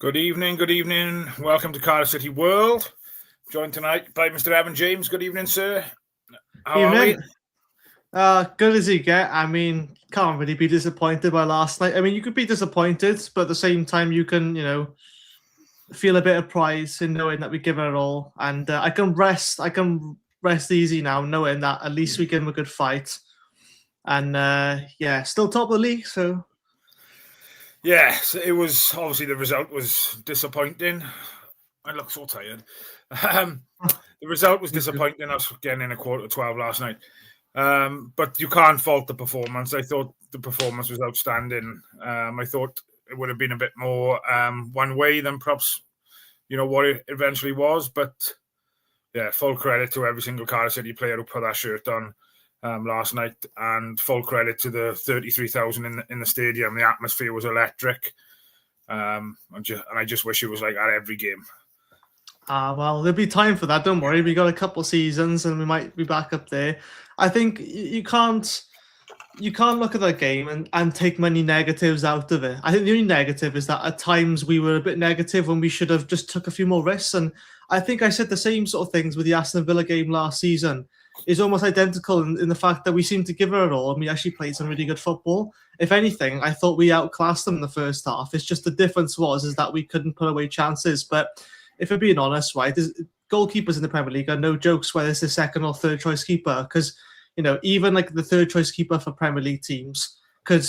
Good evening. Welcome to Cardiff City World. Joined tonight by Mr. Evan James. Good evening, sir. How Evening. are we? Good as you get. I mean, can't really be disappointed by last night. I mean, you could be disappointed, but at the same time, you can, feel a bit of pride in knowing that we give it our all. And I can rest easy now, knowing that at least we give them a good fight. And still top of the league. So Yes, it was obviously the result was disappointing. I look so tired. The result was disappointing. Us getting in a 11:45 last night. But you can't fault the performance. I thought the performance was outstanding. I thought it would have been a bit more one way than perhaps, what it eventually was. But yeah, full credit to every single Cardiff City player who put that shirt on last night, and full credit to the 33,000 in the stadium. The atmosphere was electric. And I just wish it was like that every game. Well, there'll be time for that. Don't worry. We got a couple seasons, and we might be back up there. I think you can't look at that game and take many negatives out of it. I think the only negative is that at times we were a bit negative when we should have just took a few more risks. And I think I said the same sort of things with the Aston Villa game last season. It's almost identical in the fact that we seemed to give it all, and we actually played some really good football. If anything, I thought we outclassed them in the first half. It's just the difference is that we couldn't put away chances. But if we're being honest, right, goalkeepers in the Premier League are no jokes, whether it's the second or third choice keeper, because even like the third choice keeper for Premier League teams could,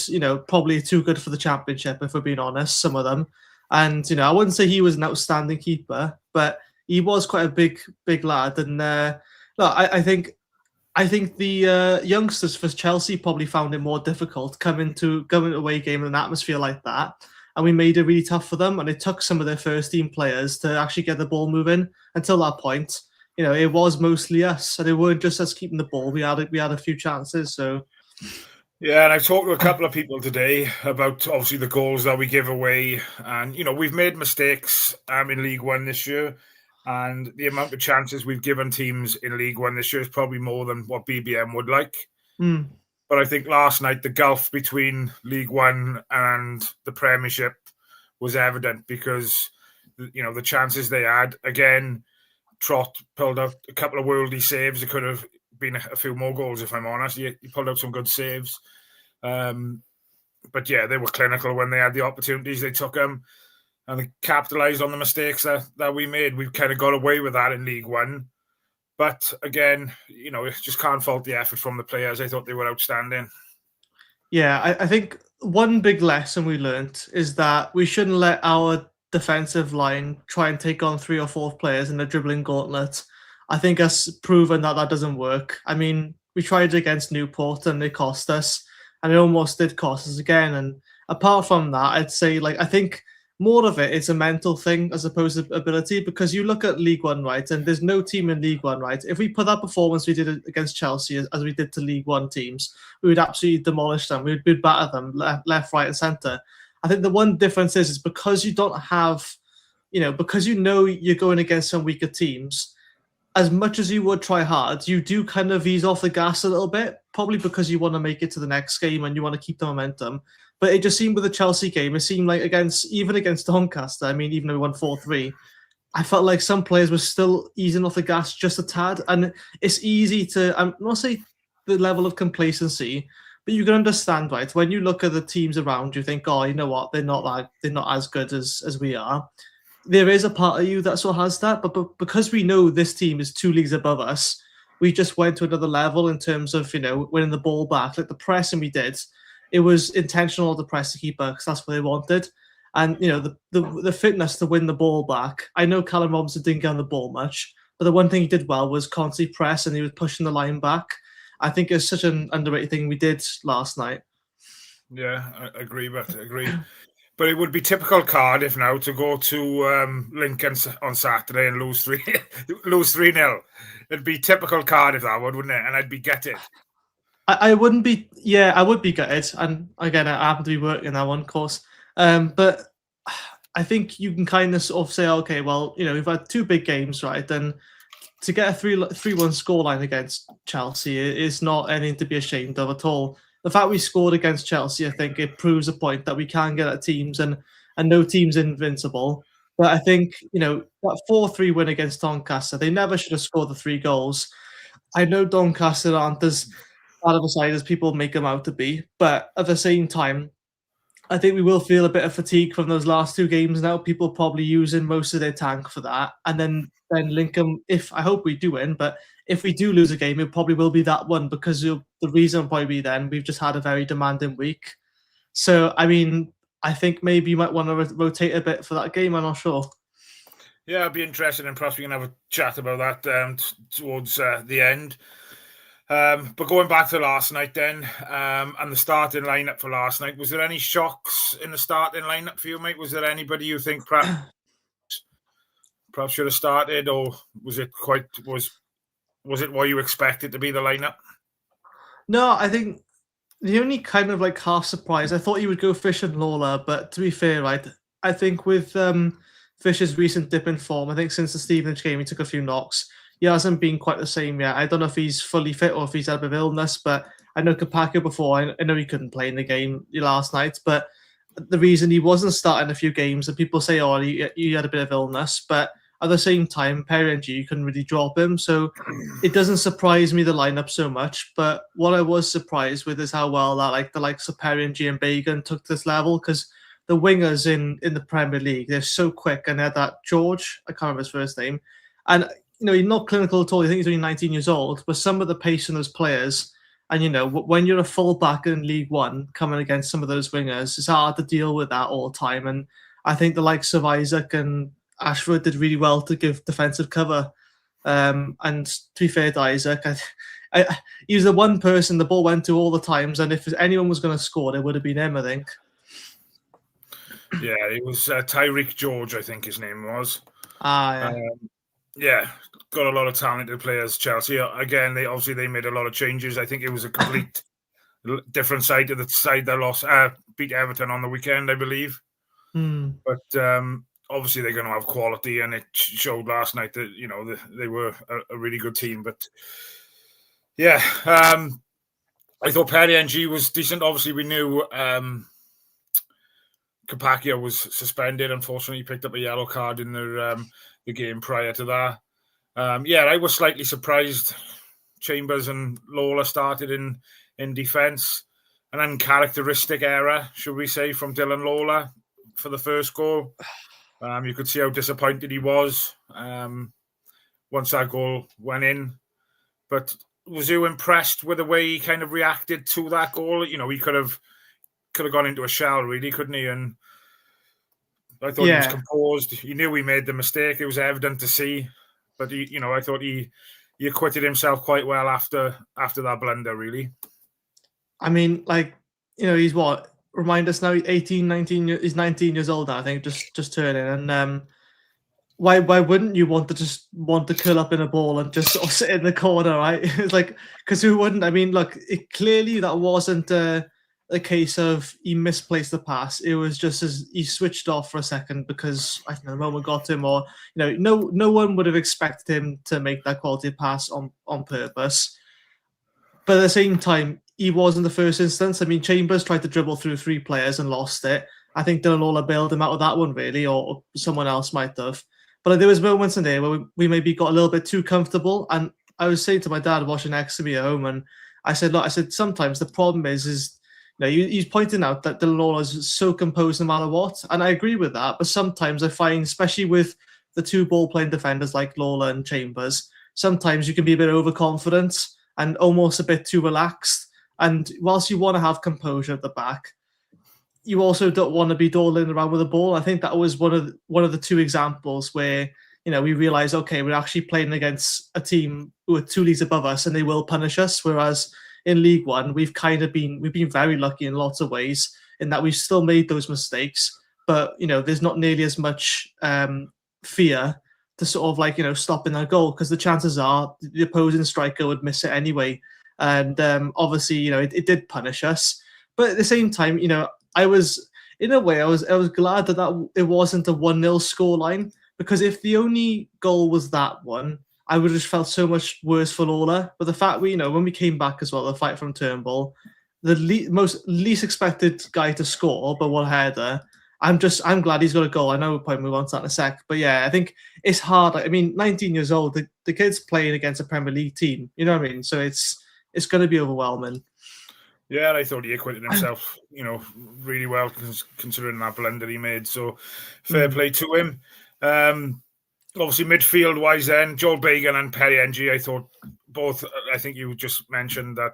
probably too good for the Championship, if we're being honest, some of them. And, I wouldn't say he was an outstanding keeper, but he was quite a big lad. And look, I think the youngsters for Chelsea probably found it more difficult going to away game in an atmosphere like that. And we made it really tough for them. And it took some of their first team players to actually get the ball moving. Until that point, it was mostly us. And it weren't just us keeping the ball. We had a few chances. So yeah, and I've talked to a couple of people today about obviously the goals that we give away. And, we've made mistakes in League One this year. And the amount of chances we've given teams in League One this year is probably more than what BBM would like. But I think last night the gulf between League One and the Premiership was evident because, the chances they had. Again, Trott pulled out a couple of worldy saves. It could have been a few more goals, if I'm honest. He pulled out some good saves. But yeah, they were clinical when they had the opportunities. They took them and they capitalised on the mistakes that we made. We've kind of got away with that in League One. But again, just can't fault the effort from the players. I thought they were outstanding. Yeah, I think one big lesson we learned is that we shouldn't let our defensive line try and take on 3 or 4 players in a dribbling gauntlet. I think us proven that doesn't work. I mean, we tried against Newport and it cost us, and it almost did cost us again. And apart from that, I'd say I think more of it is a mental thing as opposed to ability, because you look at League One, right, and there's no team in League One, right? If we put that performance we did against Chelsea as we did to League One teams, we would absolutely demolish them. We'd batter them left, right, and centre. I think the one difference is because you don't have, because you're going against some weaker teams, as much as you would try hard, you do kind of ease off the gas a little bit, probably because you want to make it to the next game and you want to keep the momentum. But it just seemed with the Chelsea game, it seemed like even against Doncaster, I mean, even though we won 4-3, I felt like some players were still easing off the gas just a tad. And it's easy to, I'm not saying the level of complacency, but you can understand, right? When you look at the teams around, you think, oh, you know what? They're not as good as we are. There is a part of you that sort of has that, but because we know this team is 2 leagues above us, we just went to another level in terms of, winning the ball back. Like the pressing we did, it was intentional to press the keeper because that's what they wanted. And, the fitness to win the ball back. I know Callum Robinson didn't get on the ball much, but the one thing he did well was constantly press and he was pushing the line back. I think it's such an underrated thing we did last night. Yeah, I agree. But it would be typical Cardiff now to go to Lincoln on Saturday and lose 3-0. It'd be typical Cardiff, that would, wouldn't it? And I'd be gutted. I wouldn't be. Yeah, I would be gutted. And again, I happen to be working that one, of course. But I think you can kind of sort of say, okay, well, we've had 2 big games, right? Then to get a 3-1 scoreline against Chelsea is not anything to be ashamed of at all. The fact we scored against Chelsea, I think it proves a point that we can get at teams and and no team's invincible. But I think, that 4-3 win against Doncaster, they never should have scored the 3 goals. I know Doncaster aren't as bad of a side as people make them out to be, but at the same time, I think we will feel a bit of fatigue from those last 2 games now. People probably using most of their tank for that, and then link them. If I hope we do win, but if we do lose a game, it probably will be that one because the reason will probably be then we've just had a very demanding week. So I mean, I think maybe you might want to rotate a bit for that game. I'm not sure. Yeah, I'd be interested, and perhaps we can have a chat about that towards the end. But going back to last night then, and the starting lineup for last night, was there any shocks in the starting lineup for you, mate? Was there anybody you think perhaps should have started, or was it was it what you expected to be the lineup? No, I think the only kind of like half surprise, I thought you would go Fish and Lawler, but to be fair, right, I think with Fish's recent dip in form, I think since the Stevenage game, he took a few knocks. He hasn't been quite the same yet. I don't know if he's fully fit or if he's had a bit of illness, but I know Kapaka before, I know he couldn't play in the game last night, but the reason he wasn't starting a few games, and people say, oh, he had a bit of illness, but at the same time, Perry and G couldn't really drop him, so it doesn't surprise me the lineup so much. But what I was surprised with is how well that the likes of Perry and G and Bagan took this level, because the wingers in the Premier League, they're so quick, and they had that George, I can't remember his first name, and he's not clinical at all. I think he's only 19 years old, but some of the pace in those players, and when you're a fullback in League One coming against some of those wingers, it's hard to deal with that all the time. And I think the likes of Isaac and Ashford did really well to give defensive cover. And to be fair to Isaac, he was the one person the ball went to all the times, and if anyone was going to score, it would have been him, I think. Yeah, it was Tyreek George, I think his name was. Yeah. Yeah, got a lot of talented players. Chelsea, again, they made a lot of changes. I think it was a complete different side to the side that lost, beat Everton on the weekend, I believe. But obviously they're going to have quality, and it showed last night that they were a really good team. But yeah, I thought Perry NG was decent. Obviously, we knew Kapaka was suspended. Unfortunately, he picked up a yellow card in the game prior to that. I was slightly surprised Chambers and Lawler started in defence. An uncharacteristic error, should we say, from Dylan Lawler for the first goal. You could see how disappointed he was once that goal went in. But was you impressed with the way he kind of reacted to that goal? He could have gone into a shell, really, couldn't he? And I thought he was composed. He knew he made the mistake. It was evident to see. But I thought he acquitted himself quite well after that blunder, really. I mean, he's what? Remind us now, 18, 19, he's 19 years old now, I think, just turning. And why wouldn't you want to curl up in a ball and just sort of sit in the corner, right? It's because who wouldn't? I mean, look, clearly that wasn't a case of he misplaced the pass. It was just as he switched off for a second because I think the moment got to him, or no one would have expected him to make that quality pass on purpose. But at the same time, he wasn't the first instance. I mean, Chambers tried to dribble through 3 players and lost it. I think Dylan Lawler bailed him out of that one, really, or someone else might have. But there was moments in there where we maybe got a little bit too comfortable. And I was saying to my dad watching next to me at home, and I said, look, sometimes the problem is he's pointing out that Dylan Lawler is so composed no matter what. And I agree with that. But sometimes I find, especially with the 2 ball-playing defenders like Lawler and Chambers, sometimes you can be a bit overconfident and almost a bit too relaxed. And whilst you want to have composure at the back, you also don't want to be dawdling around with the ball. I think that was one of the 2 examples where we realised, okay, we're actually playing against a team who are 2 leagues above us, and they will punish us. Whereas in League One, we've been very lucky in lots of ways in that we've still made those mistakes, but there's not nearly as much fear to sort of stopping that goal, because the chances are the opposing striker would miss it anyway. And obviously, it did punish us. But at the same time, I was glad that it wasn't a 1-0 scoreline, because if the only goal was that one, I would have just felt so much worse for Lawler. But the fact when we came back as well, the fight from Turnbull, the least expected guy to score, but one header, I'm glad he's got a goal. I know we'll probably move on to that in a sec, but yeah, I think it's hard. I mean, 19 years old, the kid's playing against a Premier League team. You know what I mean? So it's going to be overwhelming. Yeah, I thought he acquitted himself, really well considering that blunder he made. So fair play to him. Obviously, midfield-wise then, Joel Bagan and Perry Ng, I thought both, I think you just mentioned that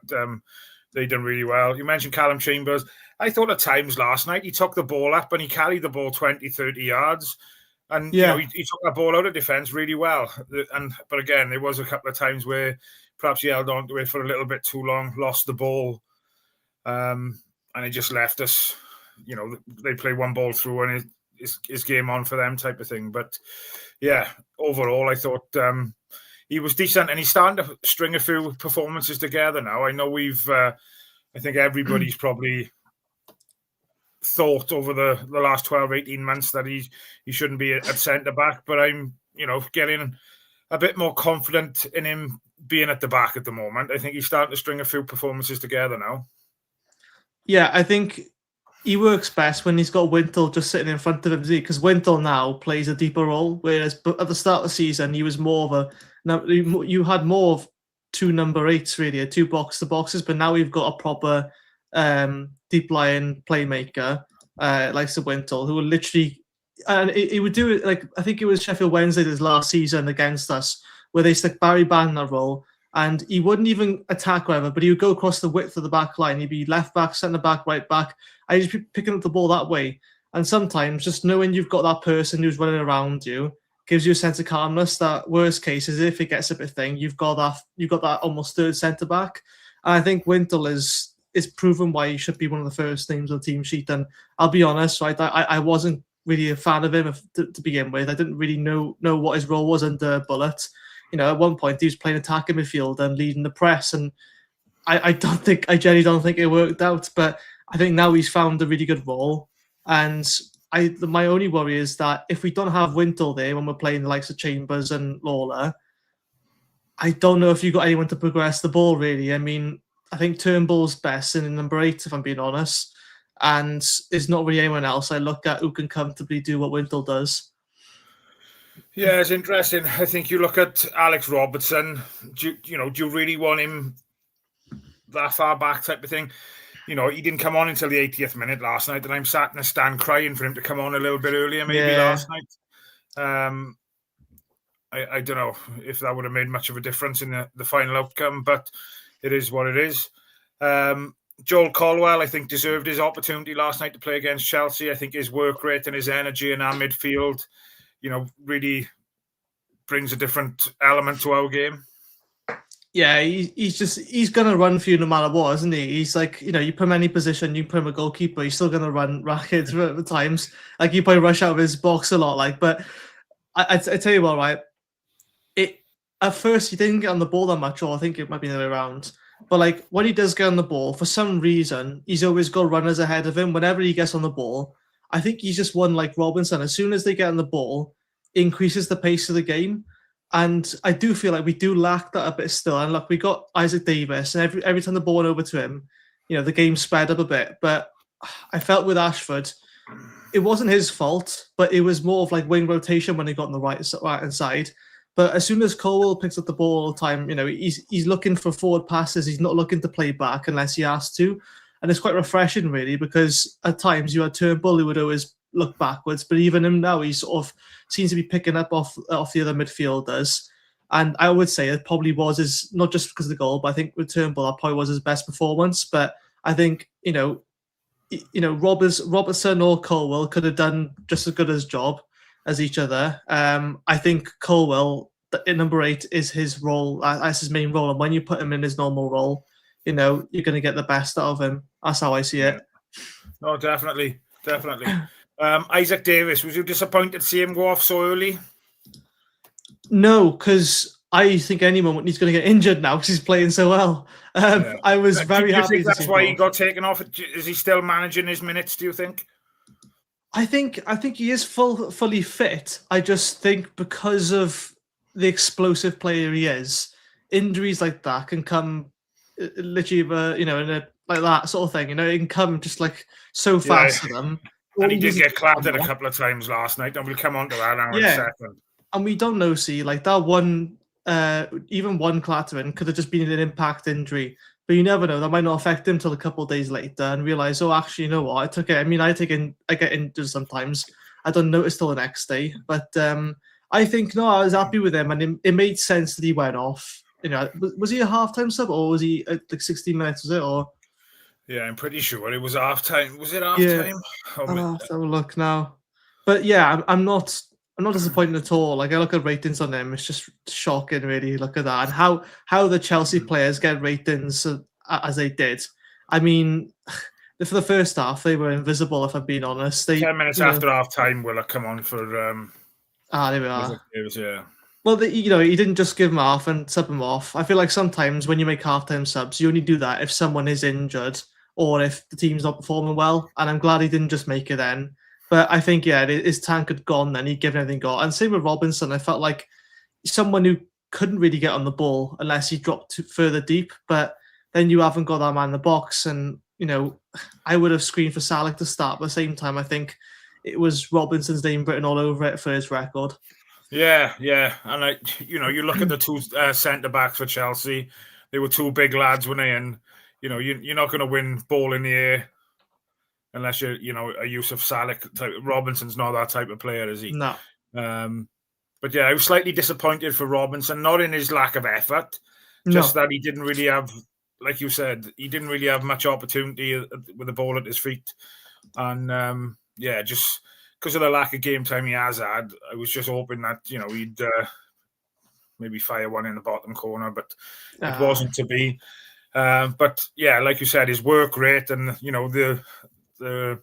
they done really well. You mentioned Callum Chambers. I thought at times last night he took the ball up and he carried the ball 20, 30 yards. And, he took that ball out of defence really well. But again, there was a couple of times where perhaps he held on to it for a little bit too long, lost the ball, and it just left us. They play one ball through and it's game on for them type of thing. But, yeah, overall, I thought he was decent, and he's starting to string a few performances together now. I know I think everybody's probably thought over the last 12, 18 months that he shouldn't be at centre-back, but I'm, getting a bit more confident in him being at the back at the moment. I think he's starting to string a few performances together now. Yeah, I think he works best when he's got Wintle just sitting in front of him, because Wintle now plays a deeper role, whereas at the start of the season he was more of you had more of two number 8s really, two box-to-boxes, but now we've got a proper deep-lying playmaker like Sir Wintle, who will literally, and he would do it like, I think it was Sheffield Wednesday this last season against us, where they stuck Barry Ban in that role, and he wouldn't even attack whatever, but he would go across the width of the back line. He'd be left back, centre back, right back, and he'd just be picking up the ball that way. And sometimes just knowing you've got that person who's running around you gives you a sense of calmness. That worst case is if it gets a bit thing, you've got that almost third centre back. And I think Wintle is proven why he should be one of the first names on the team sheet. And I'll be honest, right, I wasn't really a fan of him to begin with. I didn't really know what his role was under Bullet. At one point he was playing attacking midfield and leading the press, and I genuinely don't think it worked out. But I think now he's found a really good role, and my only worry is that if we don't have Wintle there when we're playing the likes of Chambers and Lawler, I don't know if you've got anyone to progress the ball really. I mean, I think Turnbull's best in number 8, if I'm being honest, and there's not really anyone else I look at who can comfortably do what Wintle does. Yeah, it's interesting. I think you look at Alex Robertson. Do you really want him that far back type of thing? He didn't come on until the 80th minute last night, and I'm sat in a stand crying for him to come on a little bit earlier, maybe last night. I don't know if that would have made much of a difference in the final outcome, but it is what it is. Joel Colwell, I think, deserved his opportunity last night to play against Chelsea. I think his work rate and his energy in our midfield, really brings a different element to our game. Yeah, he's going to run for you no matter what, isn't he? He's like, you put him in any position, you put him a goalkeeper, he's still going to run rackets at times. Like, you probably rush out of his box a lot. But I tell you what, right? At first, he didn't get on the ball that much, or I think it might be the other way around. But when he does get on the ball, for some reason, he's always got runners ahead of him. Whenever he gets on the ball, I think he's just one like Robinson. As soon as they get on the ball, it increases the pace of the game. And I do feel like we do lack that a bit still. And look, we got Isaac Davis, and every time the ball went over to him, the game sped up a bit. But I felt with Ashford, it wasn't his fault, but it was more of like wing rotation when he got on the right hand side. But as soon as Colwell picks up the ball all the time, he's looking for forward passes. He's not looking to play back unless he has to. And it's quite refreshing, really, because at times you had Turnbull who would always look backwards, but even him now, he sort of seems to be picking up off the other midfielders. And I would say it probably was his, not just because of the goal, but I think with Turnbull, that probably was his best performance. But I think, Robertson or Colwell could have done just as good a job as each other. I think Colwell, in number 8, is his role. That's his main role. And when you put him in his normal role, you're going to get the best out of him. That's how I see it. No, definitely. Isaac Davis, was you disappointed to see him go off so early? No, because I think any moment he's going to get injured now because he's playing so well. I was very happy. Do you think that's why he got taken off? Is he still managing his minutes, do you think? I think he is fully fit. I just think because of the explosive player he is, injuries like that can come literally, in a like that sort of thing. It can come just like so fast to them. And he did get clapped at a couple of times last night, and we'll come on to that now in a second. And we don't know, see, like that one, even one clattering could have just been an impact injury. But you never know. That might not affect him until a couple of days later and realize, oh, actually, you know what? I took it. I mean, I get injured sometimes. I don't notice till the next day. But I think, no, I was happy with him. And it made sense that he went off. You know, was he a halftime sub or was he like 16 minutes, was it? Or yeah, I'm pretty sure it was halftime. Was it halftime? Yeah. I'll have to have a look now. But yeah, I'm not disappointed at all. Like I look at ratings on them, it's just shocking, really. Look at that, and how the Chelsea players get ratings as they did. I mean, for the first half, they were invisible. If I'm being honest, 10 minutes after half time, will have come on for. There we are. Yeah. Well, you know, he didn't just give them off and sub them off. I feel like sometimes when you make halftime subs, you only do that if someone is injured or if the team's not performing well. And I'm glad he didn't just make it then. But I think, yeah, his tank had gone then. He'd given everything got. And same with Robinson. I felt like someone who couldn't really get on the ball unless he dropped further deep. But then you haven't got that man in the box. And, you know, I would have screamed for Salah to start. But at the same time, I think it was Robinson's name written all over it for his record. Yeah. And, you look at the two centre-backs for Chelsea. They were two big lads, weren't they? And, you're not going to win ball in the air unless you're, a Yusuf Salih type. Robinson's not that type of player, is he? No. But yeah, I was slightly disappointed for Robinson, not in his lack of effort, just that he didn't really have, like you said, he didn't really have much opportunity with the ball at his feet. And just because of the lack of game time he has had, I was just hoping that, he'd maybe fire one in the bottom corner, but it wasn't to be. But yeah, like you said, his work rate and the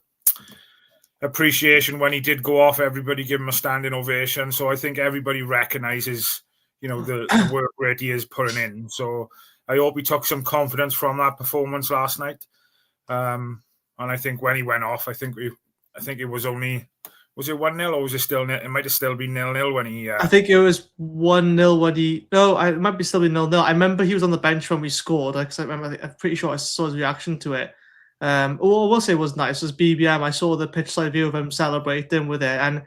appreciation when he did go off, everybody gave him a standing ovation. So I think everybody recognizes, the work rate he is putting in. So I hope he took some confidence from that performance last night. And I think when he went off, I think it was only. Was it 1-0 or was it still? It might have still been 0-0 when he. I think it was 1-0 when he. No, it might be still be 0-0. I remember he was on the bench when we scored. Because I'm pretty sure I saw his reaction to it. I will say it was nice. It was BBM. I saw the pitch side view of him celebrating with it, and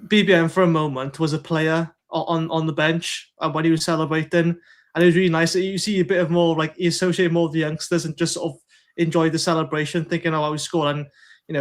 BBM for a moment was a player on the bench when he was celebrating, and it was really nice. You see a bit of more like he associated more with the youngsters and just sort of enjoyed the celebration, thinking, "Oh, we scored," and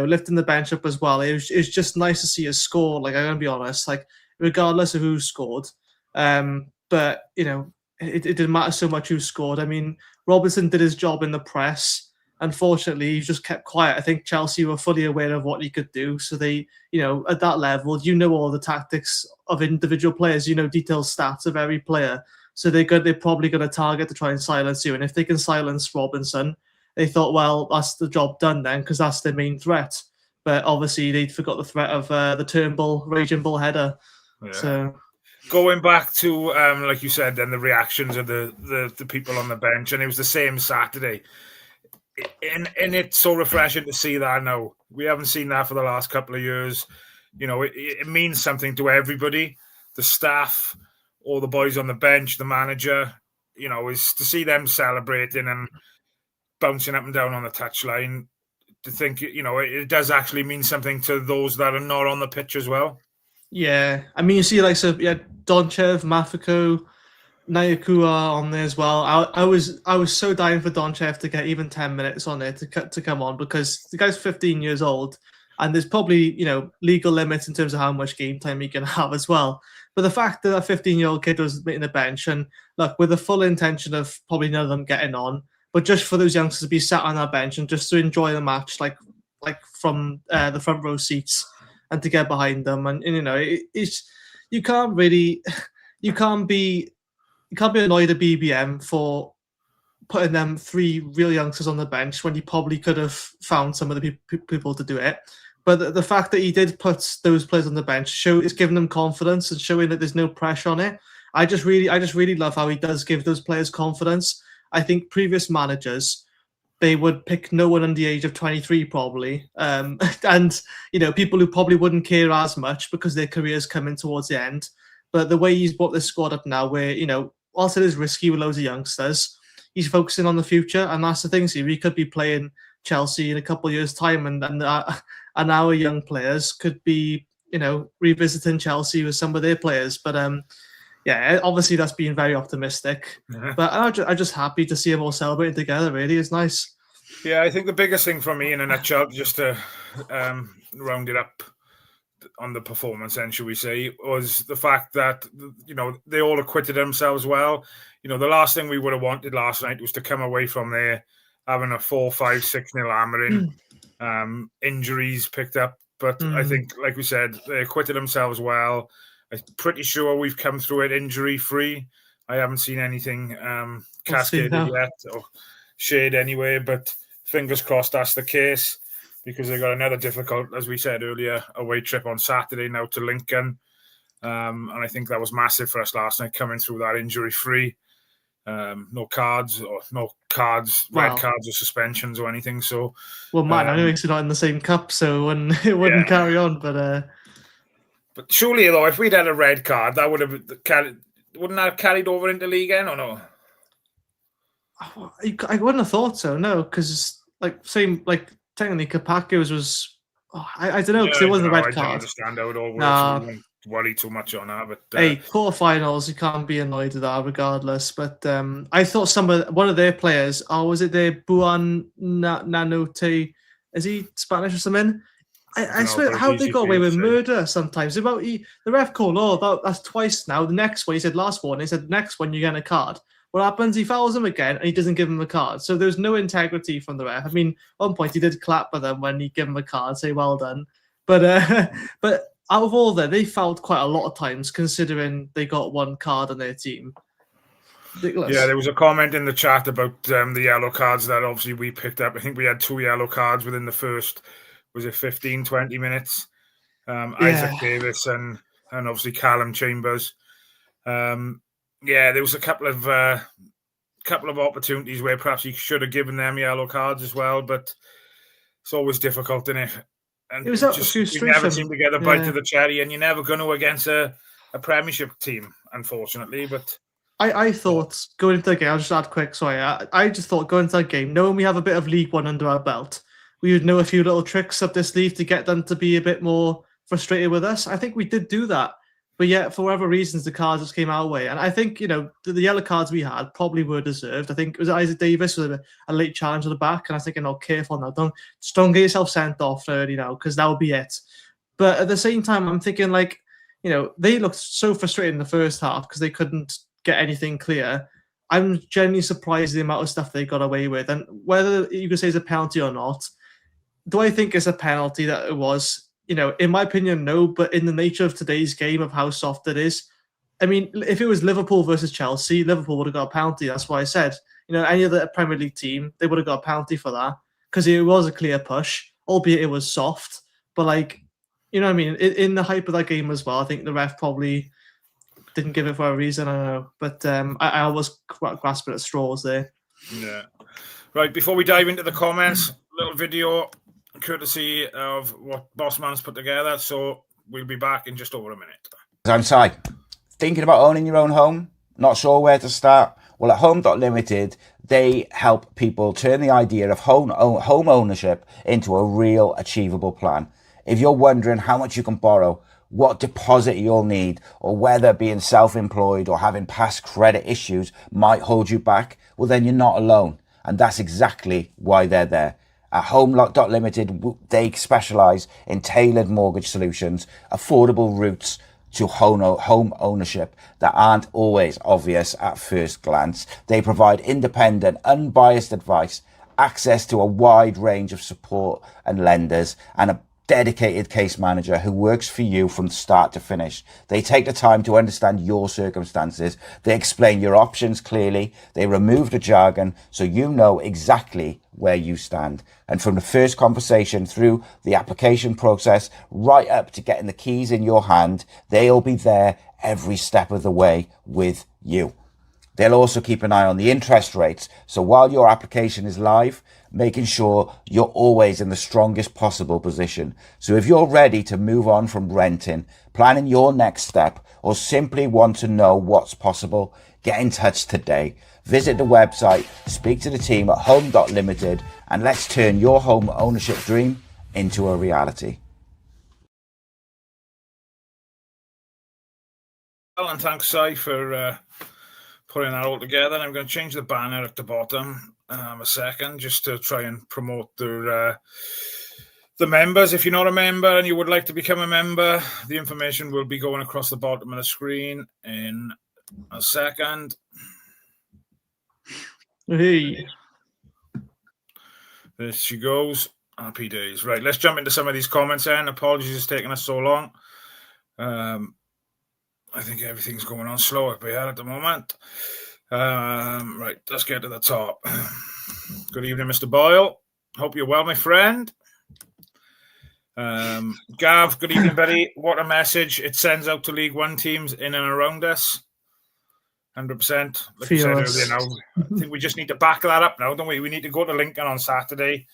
lifting the bench up as well. It was just nice to see us score. Like, I'm going to be honest, like, regardless of who scored. But, it didn't matter so much who scored. I mean, Robinson did his job in the press. Unfortunately, he just kept quiet. I think Chelsea were fully aware of what he could do. So they, at that level, all the tactics of individual players, detailed stats of every player. So they're probably going to target to try and silence you. And if they can silence Robinson, they thought, well, that's the job done then, because that's their main threat. But obviously, they forgot the threat of the Turnbull, Raging Bull header. Yeah. So going back to, like you said, then the reactions of the people on the bench, and it was the same Saturday. And it's so refreshing to see that now. We haven't seen that for the last couple of years. It means something to everybody, the staff, all the boys on the bench, the manager, is to see them celebrating and bouncing up and down on the touchline, to think, it does actually mean something to those that are not on the pitch as well. Yeah. I mean, you see, Donchev, Mafiko, Nayakua on there as well. I was so dying for Donchev to get even 10 minutes on there to come on, because the guy's 15 years old and there's probably, legal limits in terms of how much game time he can have as well. But the fact that a 15-year-old kid was in the bench, and look, with the full intention of probably none of them getting on, but just for those youngsters to be sat on that bench and just to enjoy the match, like from the front row seats, and to get behind them, and it's you can't be annoyed at BBM for putting them three real youngsters on the bench when he probably could have found some of the people to do it. But the fact that he did put those players on the bench is giving them confidence and showing that there's no pressure on it. I just really love how he does give those players confidence. I think previous managers, they would pick no one under the age of 23 probably. And, people who probably wouldn't care as much because their career's coming towards the end. But the way he's brought this squad up now where, whilst it is risky with loads of youngsters, he's focusing on the future. And that's the thing, see, we could be playing Chelsea in a couple of years' time, and our young players could be, revisiting Chelsea with some of their players. But yeah, obviously that's being very optimistic. But I'm just happy to see them all celebrating together. Really, it's nice. Yeah, I think the biggest thing for me in a nutshell, just to round it up on the performance then, shall we say, was the fact that, they all acquitted themselves well. The last thing we would have wanted last night was to come away from there having a 4-5, 6-0 hammering, injuries picked up. But I think, like we said, they acquitted themselves well. I'm pretty sure we've come through it injury-free. I haven't seen anything cascaded yet or shared anyway, but fingers crossed that's the case, because they've got another difficult, as we said earlier, away trip on Saturday now to Lincoln. And I think that was massive for us last night, coming through that injury-free. No cards, red cards or suspensions or anything. So, well, man, I know it's not in the same cup, so it wouldn't carry on. But surely, though, if we'd had a red card, that would have wouldn't that have carried over into league end or no? I wouldn't have thought so. No, because technically Kapako's was. I don't know, because it wasn't a red card. I don't understand how it all works. We won't worry too much on that. But hey, quarterfinals, you can't be annoyed at that regardless. But I thought one of their players, was it their Buan Nanote? Is he Spanish or something? I swear, how they got away with murder sometimes. The ref called, that's twice now. The next one, he said last one, he said the next one you're getting a card. What happens? He fouls him again and he doesn't give him a card. So there's no integrity from the ref. I mean, at one point he did clap for them when he gave him a card, say well done. But out of all that, they fouled quite a lot of times, considering they got one card on their team. Ridiculous. Yeah, there was a comment in the chat about the yellow cards that obviously we picked up. I think we had 2 yellow cards within the first, was it 15, 20 minutes? Isaac Davis and obviously Callum Chambers. There was a couple of opportunities where perhaps he should have given them yellow cards as well, but it's always difficult, isn't it? And it was you never seem to get a bite of the cherry, and you're never going to against a Premiership team, unfortunately. But I thought going into the game, I'll just add quick, sorry. I just thought going into that game, knowing we have a bit of League One under our belt, we would know a few little tricks up their sleeve to get them to be a bit more frustrated with us. I think we did do that. But yet, for whatever reasons, the cards just came our way. And I think, the yellow cards we had probably were deserved. I think it was Isaac Davis with a late challenge at the back. And I was thinking, careful now. Don't get yourself sent off early now, because that would be it. But at the same time, I'm thinking, they looked so frustrated in the first half because they couldn't get anything clear. I'm genuinely surprised at the amount of stuff they got away with. And whether you could say it's a penalty or not, do I think it's a penalty that it was? In my opinion, no, but in the nature of today's game, of how soft it is, I mean, if it was Liverpool versus Chelsea, Liverpool would have got a penalty. That's why I said, any other Premier League team, they would have got a penalty for that, because it was a clear push, albeit it was soft. But what I mean? In the hype of that game as well, I think the ref probably didn't give it for a reason. I don't know. But I was grasping at straws there. Yeah. Right, before we dive into the comments, little video courtesy of what Bossman's put together, so we'll be back in just over a minute. I'm sorry. Thinking about owning your own home? Not sure where to start? Well, at Home.Limited, they help people turn the idea of home ownership into a real achievable plan. If you're wondering how much you can borrow, what deposit you'll need, or whether being self-employed or having past credit issues might hold you back, well, then you're not alone. And that's exactly why they're there. At Home.Limited, they specialise in tailored mortgage solutions, affordable routes to home ownership that aren't always obvious at first glance. They provide independent, unbiased advice, access to a wide range of support and lenders, and a dedicated case manager who works for you from start to finish. They take the time to understand your circumstances. They explain your options clearly. They remove the jargon so you know exactly where you stand. And from the first conversation through the application process right up to getting the keys in your hand, they'll be there every step of the way with you. They'll also keep an eye on the interest rates. So while your application is live, making sure you're always in the strongest possible position. So if you're ready to move on from renting, planning your next step, or simply want to know what's possible, get in touch today. Visit the website, speak to the team at home.limited, and let's turn your home ownership dream into a reality. Well, and thanks, Si, for putting that all together. And I'm going to change the banner at the bottom a second, just to try and promote the members. If you're not a member and you would like to become a member, the information will be going across the bottom of the screen in a second. Hey. There she goes. Happy days. Right, let's jump into some of these comments then. Apologies it's taking us so long. I think everything's going on slow up here at the moment. Right, let's get to the top. Good evening, Mr. Boyle. Hope you're well, my friend. Gav, good evening, buddy. What a message it sends out to League One teams in and around us. 100%. Like I said earlier now, I think we just need to back that up now, don't we? We need to go to Lincoln on Saturday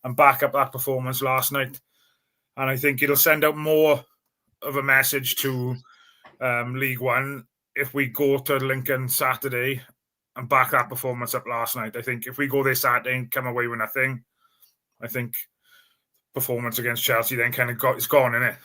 and back up that performance last night. And I think it'll send out more of a message to League One if we go to Lincoln Saturday and back that performance up last night. I think if we go there Saturday and come away with nothing, I think performance against Chelsea then kind of it's gone, isn't it?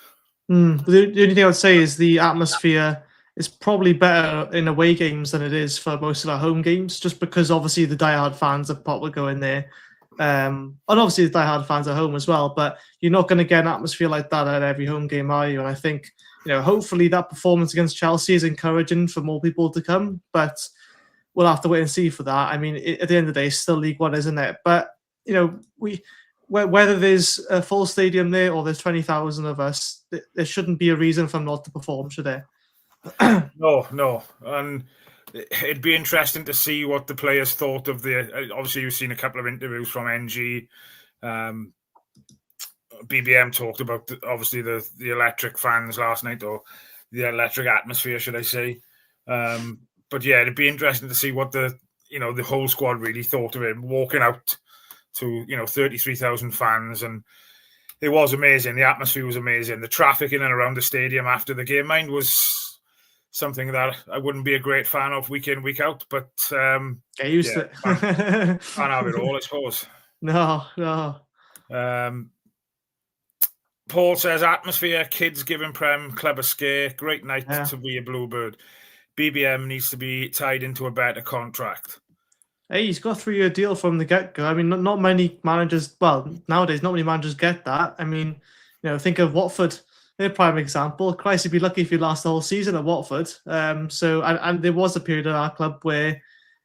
The only thing I would say is the atmosphere is probably better in away games than it is for most of our home games, just because obviously the diehard fans are probably going there. And obviously the diehard fans are home as well, but you're not going to get an atmosphere like that at every home game, are you? And I think, hopefully that performance against Chelsea is encouraging for more people to come, but we'll have to wait and see for that. I mean, at the end of the day, it's still League One, isn't it? But, whether there's a full stadium there or there's 20,000 of us, there shouldn't be a reason for them not to perform, should there? No. And it'd be interesting to see what the players thought of obviously you've seen a couple of interviews from NG. BBM talked about obviously the electric fans last night, or the electric atmosphere, should I say. But yeah, it'd be interesting to see what the whole squad really thought of it, walking out to 33,000 fans, and it was amazing. The atmosphere was amazing. The traffic in and around the stadium after the game, mind, was something that I wouldn't be a great fan of week in, week out, but get used to it. Can't have it all, I suppose. No. Paul says, atmosphere, kids giving Prem club a scare, great night to be a Bluebird. BBM needs to be tied into a better contract. Hey, he's got a 3-year deal from the get-go. I mean, not many managers, well, nowadays, not many managers get that. I mean, think of Watford. They're a prime example. Christ, you'd be lucky if you last the whole season at Watford. And there was a period at our club where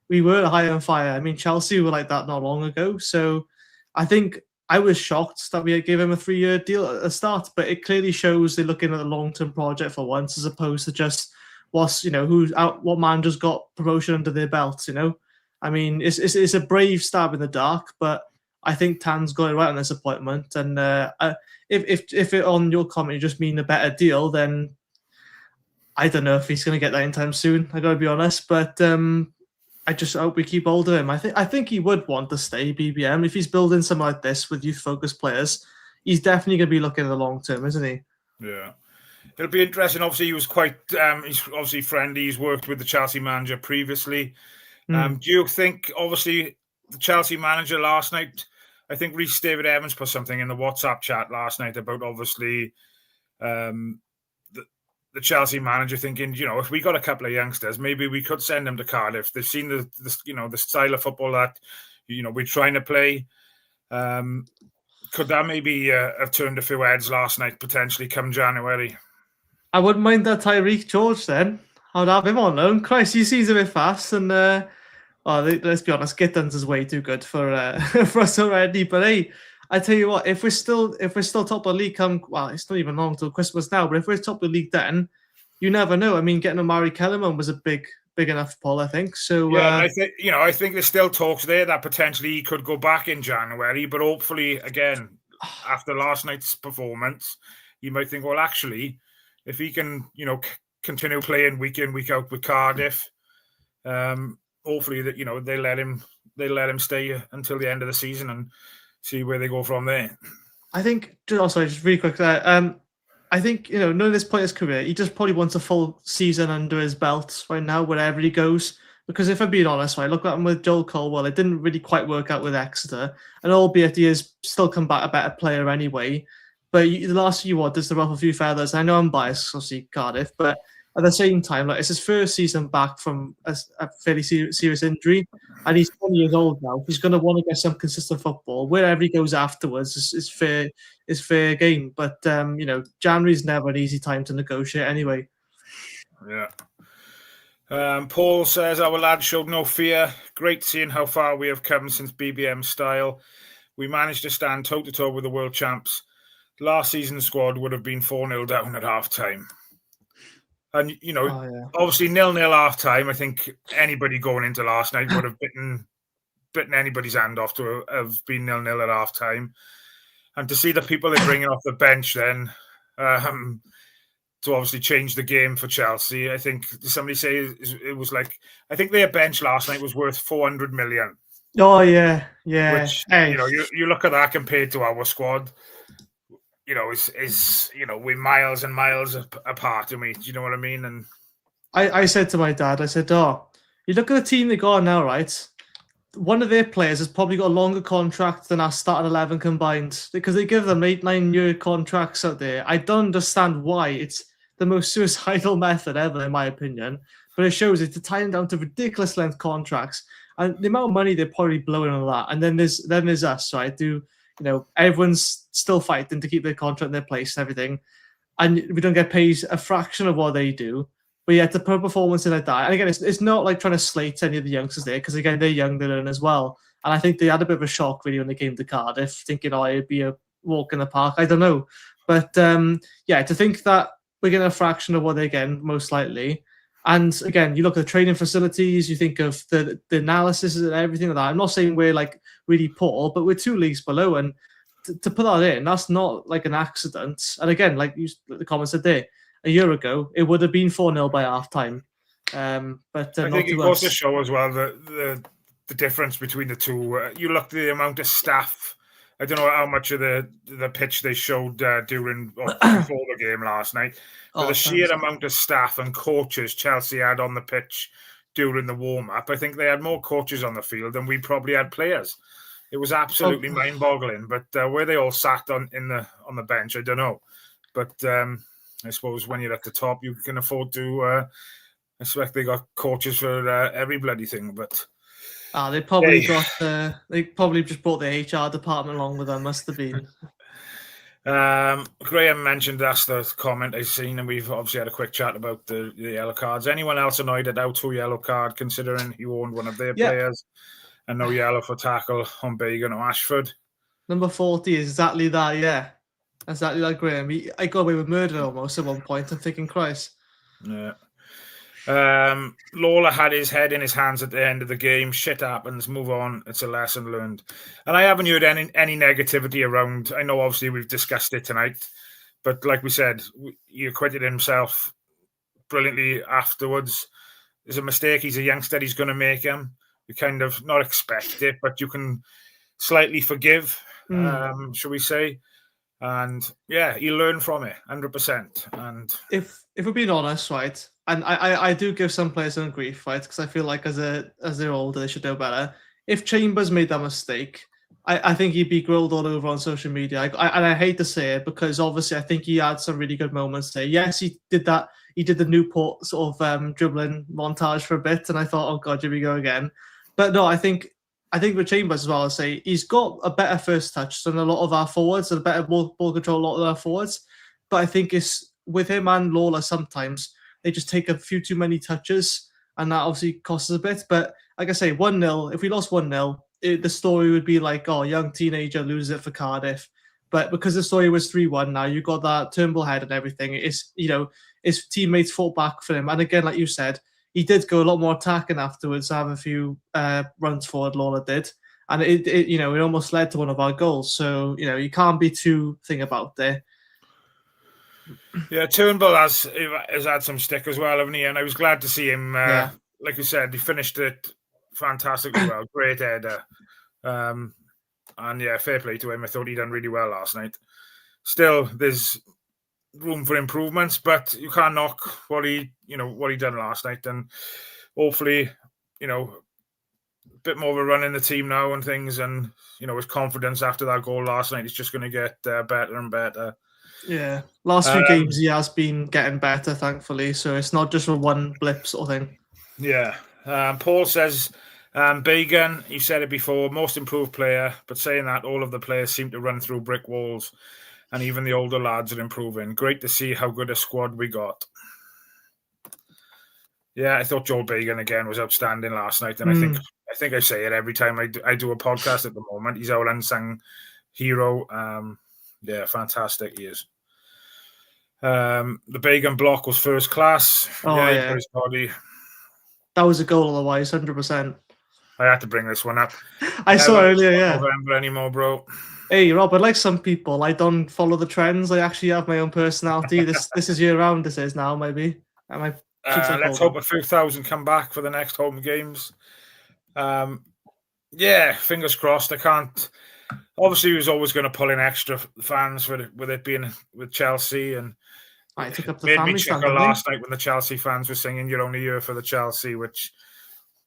we were high on fire. I mean, Chelsea were like that not long ago. So I think I was shocked that we gave him a 3-year deal at the start, but it clearly shows they're looking at a long-term project for once, as opposed to just what managers got promotion under their belts. I mean, it's a brave stab in the dark, but I think Tan's got it right on this appointment. And if it on your comment you just mean a better deal, then I don't know if he's going to get that anytime soon. I got to be honest, but I just hope we keep hold of him. I think he would want to stay, BBM. If he's building something like this with youth-focused players, he's definitely going to be looking at the long term, isn't he? Yeah. It'll be interesting. Obviously, he was quite he's obviously friendly. He's worked with the Chelsea manager previously. Do you think, obviously, the Chelsea manager last night, I think Rhys David Evans put something in the WhatsApp chat last night about obviously the Chelsea manager thinking, if we got a couple of youngsters, maybe we could send them to Cardiff. They've seen the style of football that we're trying to play. Could that maybe have turned a few heads last night, potentially come January? I wouldn't mind that Tyreek George then. I'd have him on loan. Christ, he seems a bit fast, and let's be honest, Gittins is way too good for us already. But hey, I tell you what, if we're still top of the league, it's not even long till Christmas now. But if we're top of the league, then you never know. I mean, getting Omari Kellerman was a big enough pull, I think. So yeah, I think there's still talks there that potentially he could go back in January. But hopefully, again, after last night's performance, you might think, well, actually, if he can, continue playing week in, week out with Cardiff, hopefully that they let him stay until the end of the season and see where they go from there. I think just really quick. I think none of this player's career. He just probably wants a full season under his belt right now, wherever he goes. Because if I'm being honest, right, look at him with Joel Colwell. It didn't really quite work out with Exeter, and albeit he has still come back a better player anyway. But the last few does the ruffle a few feathers. I know I'm biased, obviously Cardiff, but at the same time, like it's his first season back from a fairly serious injury, and he's 20 years old now. He's going to want to get some consistent football. Wherever he goes afterwards is fair game. But January's never an easy time to negotiate anyway. Yeah. Paul says, our lad showed no fear. Great seeing how far we have come since BBM style. We managed to stand toe-to-toe with the world champs. Last season's squad would have been 4-0 down at half-time. And, obviously 0-0 half-time. I think anybody going into last night would have bitten anybody's hand off to have been 0-0 at half-time. And to see the people they're bringing off the bench then... to obviously change the game for Chelsea. I think somebody say it was like, I think their bench last night was worth 400 million. Oh, yeah. Which, you look at that compared to our squad, is we're miles and miles apart. Do you know what I mean? And I said to my dad, I said, you look at the team they got now, right? One of their players has probably got a longer contract than our starting 11 combined because they give them 8-9 year contracts out there. I don't understand why. It's the most suicidal method ever, in my opinion. But it shows it's tying down to ridiculous length contracts and the amount of money they're probably blowing on that. And then there's us, right? Everyone's still fighting to keep their contract in their place and everything, and we don't get paid a fraction of what they do. But yet to put a performance in like that, and again, it's not like trying to slate any of the youngsters there, because again, they're young, they learn as well. And I think they had a bit of a shock really when they came to Cardiff, thinking, it'd be a walk in the park. I don't know. But to think that we're getting a fraction of what they're getting, most likely. And again, you look at the training facilities, you think of the analysis and everything like that. I'm not saying we're like really poor, but we're 2 leagues below. And to put that in, that's not like an accident. And again, like the comments said there, a year ago, it would have been 4-0 by half time. But I think it goes to show as well the difference between the two. You look at the amount of staff. I don't know how much of the pitch they showed during or before the game last night. But the sheer amount of staff and coaches Chelsea had on the pitch during the warm-up, I think they had more coaches on the field than we probably had players. It was absolutely mind-boggling. But where they all sat on the bench, I don't know. But I suppose when you're at the top, you can afford to. I expect they got coaches for every bloody thing, but they probably they probably just brought the HR department along with them. Must have been. Graham mentioned that's the comment I've seen, and we've obviously had a quick chat about the yellow cards. Anyone else annoyed at our 2 yellow card, considering he owned one of their players, and no yellow for tackle on Bagan or Ashford? Number 40 is exactly that. Yeah. Exactly like Graham. I got away with murder almost at one point. I'm thinking, Christ. Yeah. Lawler had his head in his hands at the end of the game. Shit happens. Move on. It's a lesson learned. And I haven't heard any negativity around. I know, obviously, we've discussed it tonight. But like we said, he acquitted himself brilliantly afterwards. There's a mistake. He's a youngster. He's going to make him. You kind of not expect it, but you can slightly forgive, shall we say. And he learned from it 100%. And if we're being honest, right, and I do give some players some grief, right, because I feel like as they're older, they should know better. If Chambers made that mistake, I think he'd be grilled all over on social media. And I hate to say it, because obviously I think he had some really good moments there. Yes, he did that. He did the Newport sort of dribbling montage for a bit, and I thought, oh God, here we go again. But no, I think with Chambers as well, I say he's got a better first touch than a lot of our forwards, and a better ball control a lot of our forwards. But I think it's with him and Lawler, sometimes they just take a few too many touches, and that obviously costs us a bit. But like I say, 1-0, if we lost 1-0, the story would be like, young teenager loses it for Cardiff. But because the story was 3-1 now, you got that Turnbull head and everything. It's, his teammates fought back for him. And again, like you said, he did go a lot more attacking afterwards, have a few runs forward, Lawler did. And it almost led to one of our goals. So, you can't be too thing about there. Yeah, Turnbull has had some stick as well, haven't he? And I was glad to see him, like you said, he finished it fantastically well. Great header. And fair play to him. I thought he done really well last night. Still, there's room for improvements, but you can't knock what he done last night. And hopefully a bit more of a run in the team now and things, and his confidence after that goal last night is just going to get better and better. Yeah, last few games he has been getting better, thankfully. So it's not just a one blip sort of thing. Yeah. Paul says, Bagan, you said it before, most improved player, but saying that, all of the players seem to run through brick walls, and even the older lads are improving. Great to see how good a squad we got. Yeah, I thought Joel Bagan again was outstanding last night, and I think I say it every time I do a podcast at the moment. He's our unsung hero. Yeah, fantastic he is. The Bagan block was first class. Oh, He put his body. That was a goal otherwise, 100%. I had to bring this one up. I saw earlier, yeah. November anymore, bro. Hey, Rob, like some people, I don't follow the trends. I actually have my own personality. This is year round, this is now, maybe. Let's hope a few thousand come back for the next home games. Yeah, fingers crossed. I can't. Obviously, he was always going to pull in extra fans with it being with Chelsea, and I took up the made family me chuckle last night when the Chelsea fans were singing "You're only here for the Chelsea," which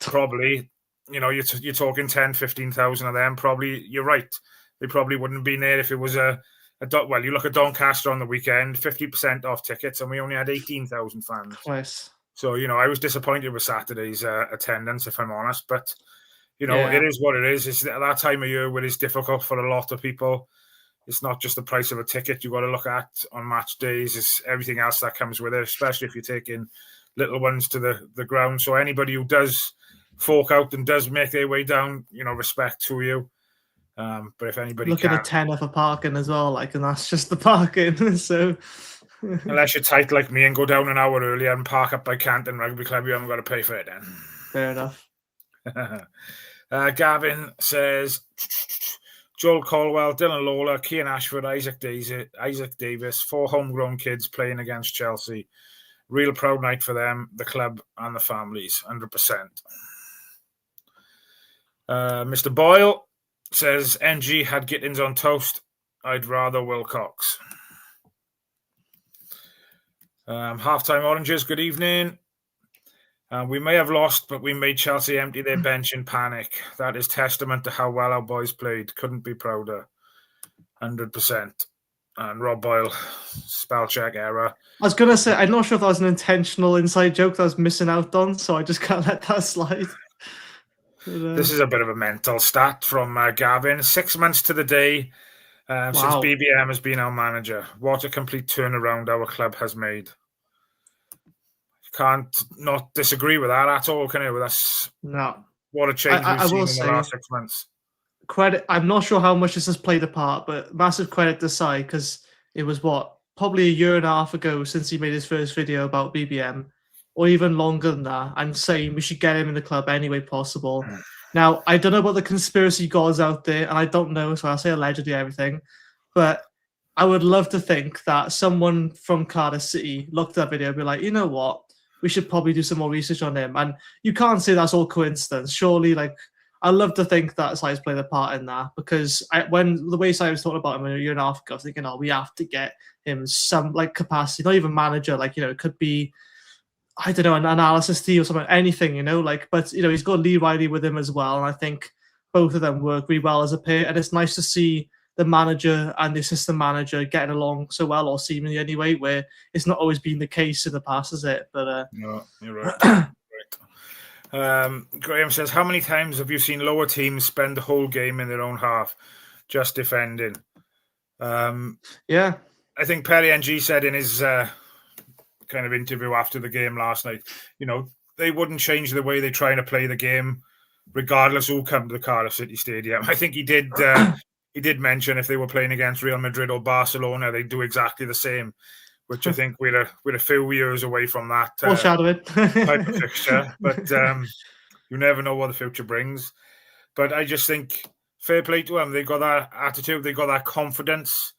probably, you're talking 10, 15,000 of them. Probably, you're right. They probably wouldn't have been there if it was you look at Doncaster on the weekend, 50% off tickets, and we only had 18,000 fans. Nice. So, I was disappointed with Saturday's attendance, if I'm honest. But, it is what it is. It's at that time of year where it's difficult for a lot of people. It's not just the price of a ticket you've got to look at on match days. It's everything else that comes with it, especially if you're taking little ones to the ground. So anybody who does fork out and does make their way down, respect to you. But if anybody looking at 10 for parking as well, and that's just the parking. So unless you're tight like me and go down an hour earlier and park up by Canton Rugby Club, you haven't got to pay for it then. Fair enough. Gavin says Joel Colwell, Dylan Lawler, Cian Ashford, Isaac Davis, 4 homegrown kids playing against Chelsea. Real proud night for them, the club and the families, 100%. Mr. Boyle says NG had Gittins on toast. I'd rather Wilcox. Halftime Oranges, good evening. We may have lost, but we made Chelsea empty their bench in panic. That is testament to how well our boys played. Couldn't be prouder. 100%. And Rob Boyle, spell check error. I was going to say, I'm not sure if that was an intentional inside joke that I was missing out on, so I just can't let that slide. But, this is a bit of a mental stat from Gavin. 6 months to the day since BBM has been our manager. What a complete turnaround our club has made. Can't not disagree with that at all, can you? That's no. What a change we've seen in the last 6 months. Credit. I'm not sure how much this has played a part, but massive credit to Sai, because it was probably a year and a half ago since he made his first video about BBM, or even longer than that, and saying we should get him in the club any way possible. Now, I don't know about the conspiracy gods out there, and I don't know, so I'll say allegedly everything, but I would love to think that someone from Cardiff City looked at that video and be like, you know what, we should probably do some more research on him. And you can't say that's all coincidence. Surely, I love to think that Sai's played a part in that, because when the way Sai was talking about him a year and a half ago, I was thinking, we have to get him some capacity, not even manager, it could be, I don't know, an analysis team or something, anything, but he's got Lee Riley with him as well. And I think both of them work really well as a pair. And it's nice to see the manager and the assistant manager getting along so well, or seemingly anyway, where it's not always been the case in the past, is it? But no, you're right. Graham says, how many times have you seen lower teams spend the whole game in their own half just defending? Yeah. I think Perry NG said in his kind of interview after the game last night, they wouldn't change the way they're trying to play the game regardless who come to the Cardiff City Stadium. I think he did mention if they were playing against Real Madrid or Barcelona, they'd do exactly the same, which I think we're a few years away from that type of fixture. But you never know what the future brings. But I just think fair play to them. They got that attitude. They got that confidence.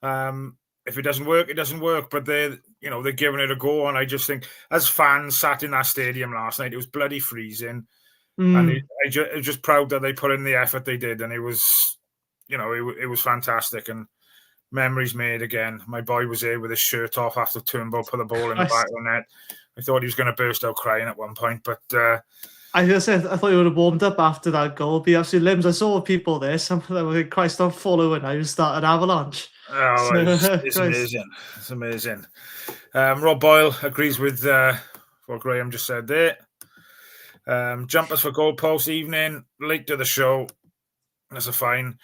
If it doesn't work, it doesn't work. But they're giving it a go. And I just think, as fans sat in that stadium last night, it was bloody freezing. And I was just proud that they put in the effort they did. And it was, it was fantastic. And memories made again. My boy was there with his shirt off after Turnbull put the ball in the back of the net. I thought he was going to burst out crying at one point. But I thought you would have warmed up after that goal. Be absolutely limbs. I saw people there. Some of them were like, Christ, don't follow it now. You start an avalanche. Oh, it's amazing. It's amazing. Rob Boyle agrees with what Graham just said there. Jumpers for goalpost evening, late to the show. That's a fine.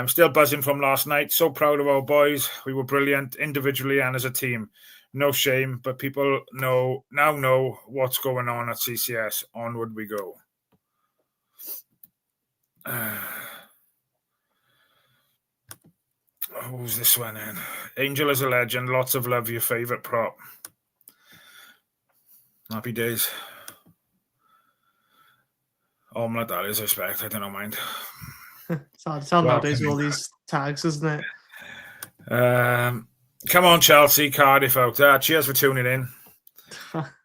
Still buzzing from last night. So proud of our boys. We were brilliant individually and as a team. No shame, but people now know what's going on at CCS. Onward we go. Who's this one in? Angel is a legend. Lots of love. Your favourite prop. Happy days. Omelette, that is, I expect. I don't mind. It's hard nowadays with all these tags, isn't it? Come on, Chelsea, Cardiff out. Cheers for tuning in.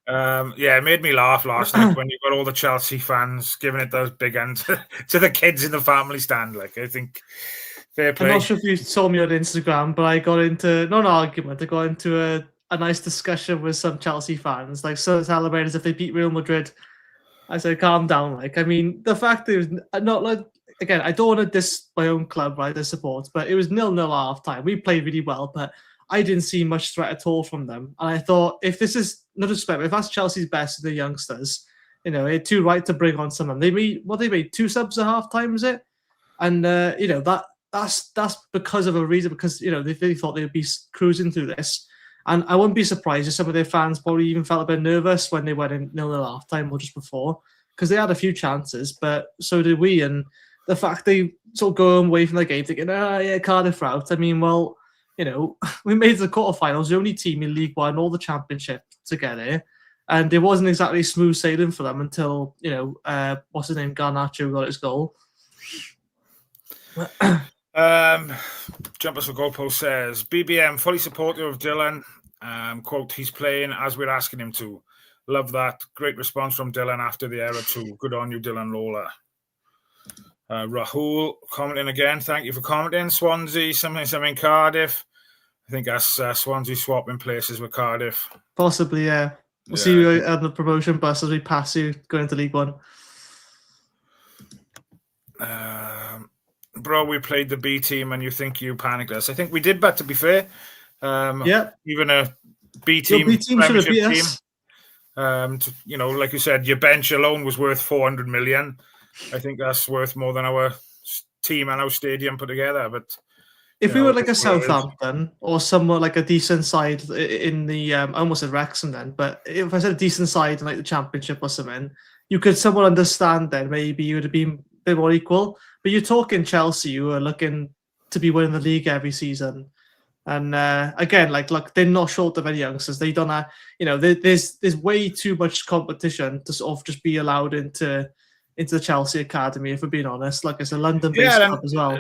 It made me laugh last night when you got all the Chelsea fans giving it those big hands to the kids in the family stand. Like, I think fair play. I'm not sure if you saw me on Instagram, but I got into not an argument. I got into a nice discussion with some Chelsea fans, like so celebrating as if they beat Real Madrid. I said, calm down. Like, I mean, the fact that it was not like, again, I don't want to diss my own club, right, the support, but it was 0-0 at half time. We played really well, but I didn't see much threat at all from them. And I thought, if this is, not disrespect, if that's Chelsea's best of the youngsters, you know, it's too right to bring on someone. They made 2 subs at half time, is it? And, that's because of a reason, because, you know, they thought they would be cruising through this. And I wouldn't be surprised if some of their fans probably even felt a bit nervous when they went in 0-0 at half time or just before, because they had a few chances, but so did we. And the fact they sort of go away from the game thinking, Cardiff out. I mean, well, you know, we made the quarterfinals, the only team in League One, all the championship to get here. And it wasn't exactly smooth sailing for them until, you know, what's his name, Garnacho got his goal. Jumpers for Goalpost says, BBM, fully supportive of Dylan. Quote, he's playing as we're asking him to. Love that. Great response from Dylan after the error too. Good on you, Dylan Lola. Rahul commenting again. Thank you for commenting. Swansea, something Cardiff. I think that's Swansea swapping places with Cardiff. Possibly, yeah. We'll see you on the promotion bus as we pass you going into League One. Bro, we played the B team and you think you panicked us. I think we did, but to be fair, even a B team, should have beat us. You know, like you said, your bench alone was worth 400 million. I think that's worth more than our team and our stadium put together. But if we were like a Southampton or somewhat like a decent side in the, I almost said Wrexham then, but if I said a decent side in like the Championship or something, you could somewhat understand then maybe you would have been a bit more equal. But you're talking Chelsea, who are looking to be winning the league every season. And again, look, they're not short of any youngsters. They don't have, you know, there's way too much competition to sort of just be allowed into the Chelsea academy, if we're being honest. Like it's a London-based club as well.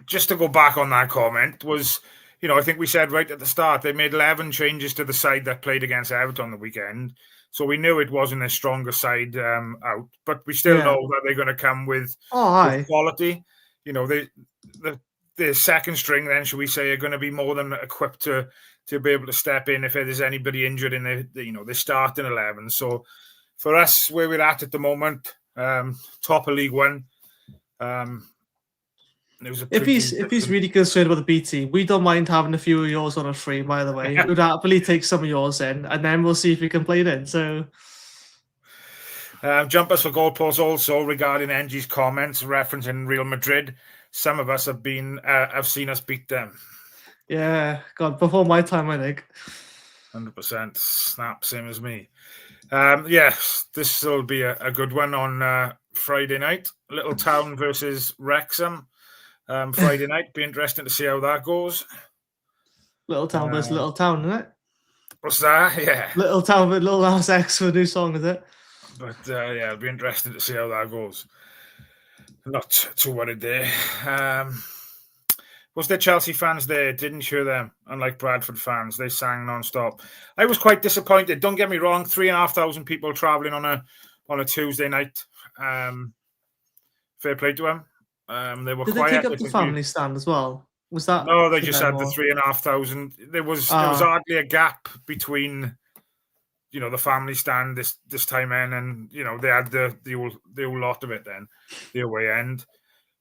Just to go back on that comment was, you know, I think we said right at the start, they made 11 changes to the side that played against Everton on the weekend. So we knew it wasn't a stronger side out, but we still know that they're going to come with quality. You know, the second string, then, should we say, are going to be more than equipped to be able to step in if there's anybody injured in the starting 11. So for us, where we're at the moment, top of League One. If he's really concerned about the B team, we don't mind having a few of yours on a free, by the way. We'd happily take some of yours in, and then we'll see if we can play it in. So, jumpers for goalposts also regarding NG's comments referencing Real Madrid. Some of us have seen us beat them. Yeah, God, before my time, I think. 100% snap, same as me. Yes, this will be a good one on Friday night. Little Town versus Wrexham. Friday night, be interesting to see how that goes. Little Town versus Little Town, isn't it? What's that? Yeah. Little Town with Little Ass X for a new song, is it? But it'll be interesting to see how that goes. Not too worried there. Was there Chelsea fans there? Didn't hear them. Unlike Bradford fans, they sang non-stop. I was quite disappointed. Don't get me wrong. 3,500 people travelling on a Tuesday night. Fair play to them. They were quiet. Did they take up the family stand as well? Was that? No, they just had the 3,500. There was hardly a gap between the family stand this time in, and they had the whole lot of it then, the away end.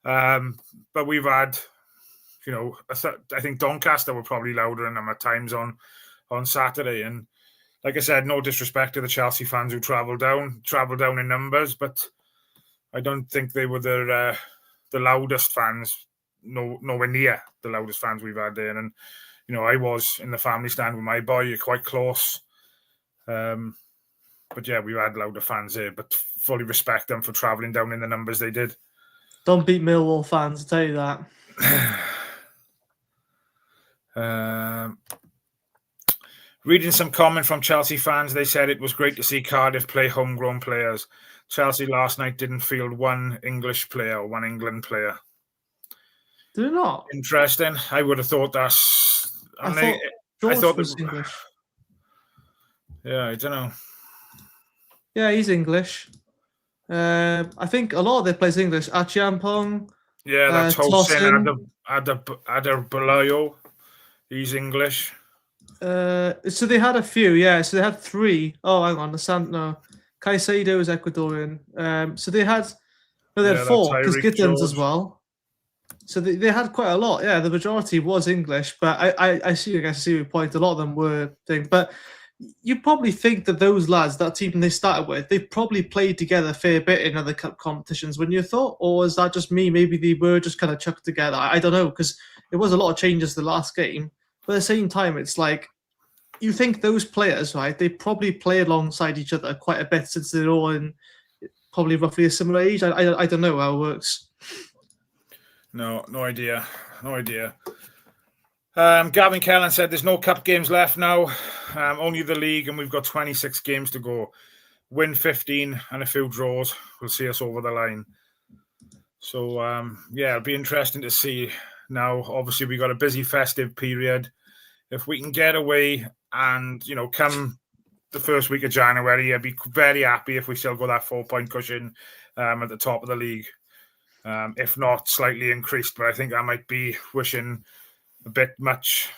But we've had, I think Doncaster were probably louder than them at times on Saturday. And like I said, no disrespect to the Chelsea fans who travelled down in numbers, but I don't think they were the loudest fans, nowhere near the loudest fans we've had there. And, I was in the family stand with my boy, you're quite close. But yeah, we've had louder fans there, but fully respect them for travelling down in the numbers they did. Don't beat Millwall fans, I'll tell you that. Reading some comment from Chelsea fans, they said it was great to see Cardiff play homegrown players. Chelsea last night didn't field one English player or one England player. Did it not? Interesting. I would have thought that's... I thought was English. Yeah, I don't know. Yeah, he's English. I think a lot of their players English. Achiampong. Yeah, that's Hossein Aderbalayo. He's English. So they had a few, yeah. So they had 3. Oh, hang on. No. Caicedo is Ecuadorian. So they had 4 because Gittins as well. So they had quite a lot. Yeah, the majority was English, but I see your point. A lot of them were things, but you probably think that those lads, that team they started with, they probably played together a fair bit in other cup competitions, wouldn't you thought? Or is that just me? Maybe they were just kind of chucked together. I don't know, because it was a lot of changes the last game. But at the same time, it's like, you think those players, right, they probably play alongside each other quite a bit since they're all in probably roughly a similar age. I don't know how it works. No idea. Gavin Kellan said there's no cup games left now, only the league, and we've got 26 games to go. Win 15 and a few draws will see us over the line. So, it'll be interesting to see now. Obviously, we got a busy festive period. If we can get away and, come the first week of January, I'd be very happy if we still got that 4-point cushion at the top of the league. If not, slightly increased, but I think that might be wishing a bit much,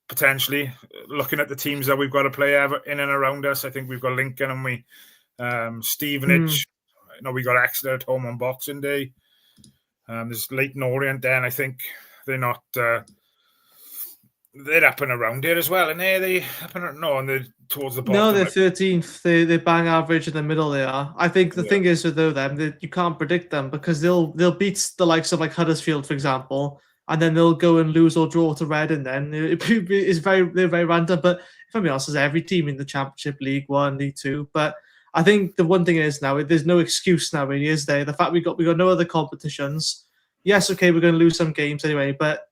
potentially. Looking at the teams that we've got to play in and around us, I think we've got Lincoln and we Stevenage. We got Exeter at home on Boxing Day. There's Leyton Orient then. I think they're not... they're up and around here as well, and they're towards the bottom. No, they're 13th. They bang average in the middle. They are. I think the thing is with them, you can't predict them because they'll beat the likes of like Huddersfield, for example, and then they'll go and lose or draw to Reading. Then they're very random. But if I'm being honest, there's every team in the Championship, League One, League Two. But I think the one thing is now there's no excuse now, really, is there? The fact we got no other competitions. Yes, okay, we're going to lose some games anyway, but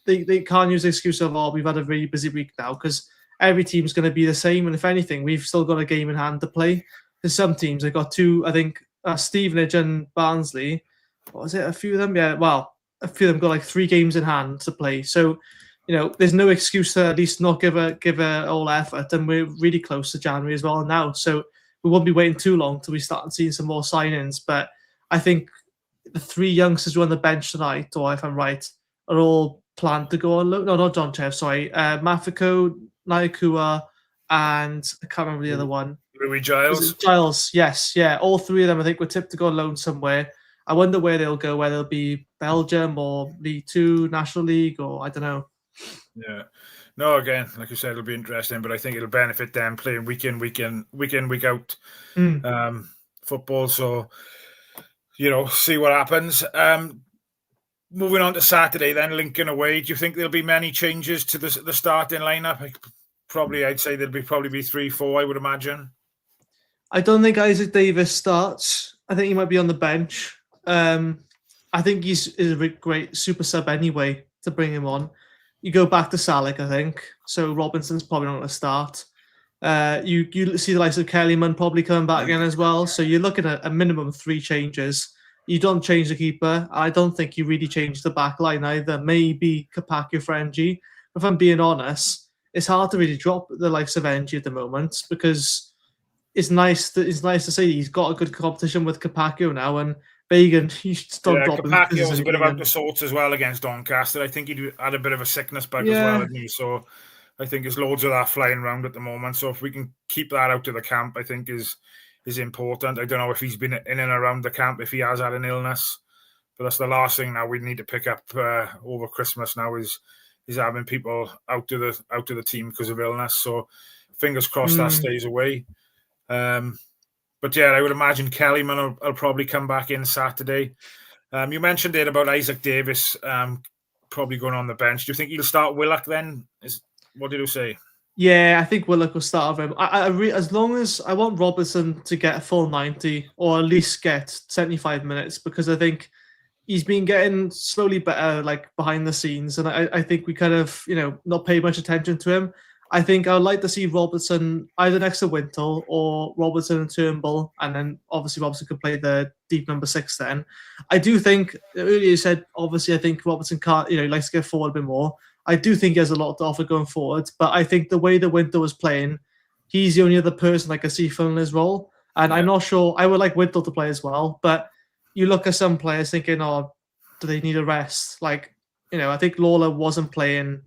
they can't use the excuse of, we've had a really busy week now, because every team's going to be the same. And if anything, we've still got a game in hand to play. There's some teams, they've got 2, I think, Stevenage and Barnsley. What was it? A few of them? Yeah, well, a few of them got like 3 games in hand to play. So, there's no excuse to at least not give a all effort. And we're really close to January as well now. So we won't be waiting too long till we start seeing some more signings. But I think the 3 youngsters who are on the bench tonight, or if I'm right, are all planned to go on loan. No, not John Chev, sorry. Mafiko, Naikua, and I can't remember the other one. Louis Giles. Giles, yes. Yeah, all 3 of them I think were tipped to go on loan somewhere. I wonder where they'll go, whether it'll be Belgium or League 2, National League, or I don't know. Yeah. No, again, like you said, it'll be interesting, but I think it'll benefit them playing week in, week out football. So, see what happens. Moving on to Saturday, then Lincoln away. Do you think there'll be many changes to the starting lineup? I'd say there'll probably be 3-4. I would imagine. I don't think Isaac Davis starts. I think he might be on the bench. I think he's a great super sub anyway to bring him on. You go back to Salek, I think. So Robinson's probably not going to start. You see the likes of Kellyman probably coming back again as well. So you're looking at a minimum 3 changes. You don't change the keeper. I don't think you really change the back line either. Maybe Kapaki for NG. If I'm being honest, it's hard to really drop the likes of NG at the moment because it's nice to say he's got a good competition with Kapaki now, and Bagan, you should stop dropping. Kapaki was a bit out of sorts as well against Doncaster. I think he had a bit of a sickness bug as well, didn't he? So I think there's loads of that flying around at the moment. So if we can keep that out of the camp, I think is important. I don't know if he's been in and around the camp, if he has had an illness, but that's the last thing now we need to pick up over Christmas. Now is having people out of the team because of illness. So fingers crossed that stays away. But yeah, I would imagine Kellyman will probably come back in Saturday. You mentioned it about Isaac Davis probably going on the bench. Do you think he'll start Willock then? What did you say? Yeah, I think Willock will start with him. As long as I want Robertson to get a full 90 or at least get 75 minutes, because I think he's been getting slowly better, like behind the scenes, and I think we kind of not pay much attention to him. I think I would like to see Robertson either next to Wintle or Robertson and Turnbull, and then obviously Robertson could play the deep number 6 then. I do think, earlier you said, obviously I think Robertson can't, he likes to get forward a bit more. I do think he has a lot to offer going forward, but I think the way that Wintle was playing, he's the only other person I can see filling his role, and I'm not sure, I would like Wintle to play as well, but you look at some players thinking, do they need a rest? Like, I think Lawler wasn't playing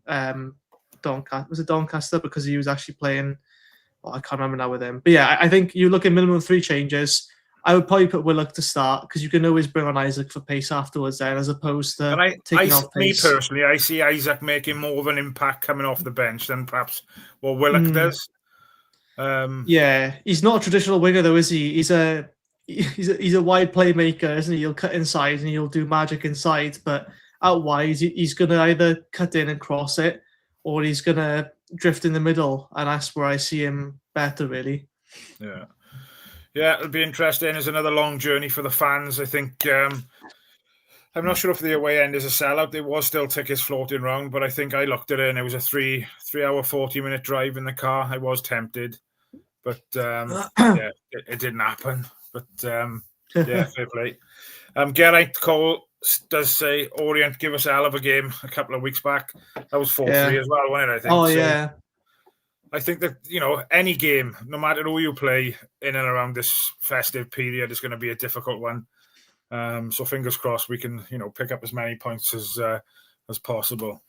Doncaster because he was actually playing. I can't remember now with him. But yeah, I think you look at minimum 3 changes. I would probably put Willock to start because you can always bring on Isaac for pace afterwards then, as opposed to taking off pace. Me personally, I see Isaac making more of an impact coming off the bench than perhaps what Willock does. Yeah, he's not a traditional winger though, is he? He's a wide playmaker, isn't he? He'll cut inside and he'll do magic inside, but out wide, he's going to either cut in and cross it, or he's going to drift in the middle, and that's where I see him better, really. Yeah, it'll be interesting. It's another long journey for the fans. I think I'm not sure if the away end is a sellout. There was still tickets floating around, but I think I looked at it and it was a 3-hour, 40-minute drive in the car. I was tempted, but yeah, it didn't happen. But yeah, fair play. Geraint Cole does say Orient give us a hell of a game a couple of weeks back. That was 4-3 as well, wasn't it? I think. Oh, so, yeah. I think that, any game, no matter who you play in and around this festive period, is going to be a difficult one. So fingers crossed we can, pick up as many points as possible.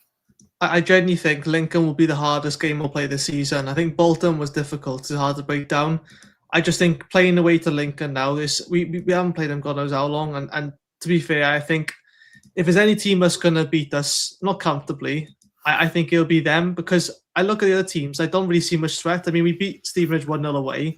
I genuinely think Lincoln will be the hardest game we'll play this season. I think Bolton was difficult. It's hard to break down. I just think playing away to Lincoln now, we haven't played them God knows how long, and to be fair, I think if there's any team that's going to beat us, not comfortably, I think it'll be them, because I look at the other teams, I don't really see much threat. I mean, we beat Stevenage 1-0 away.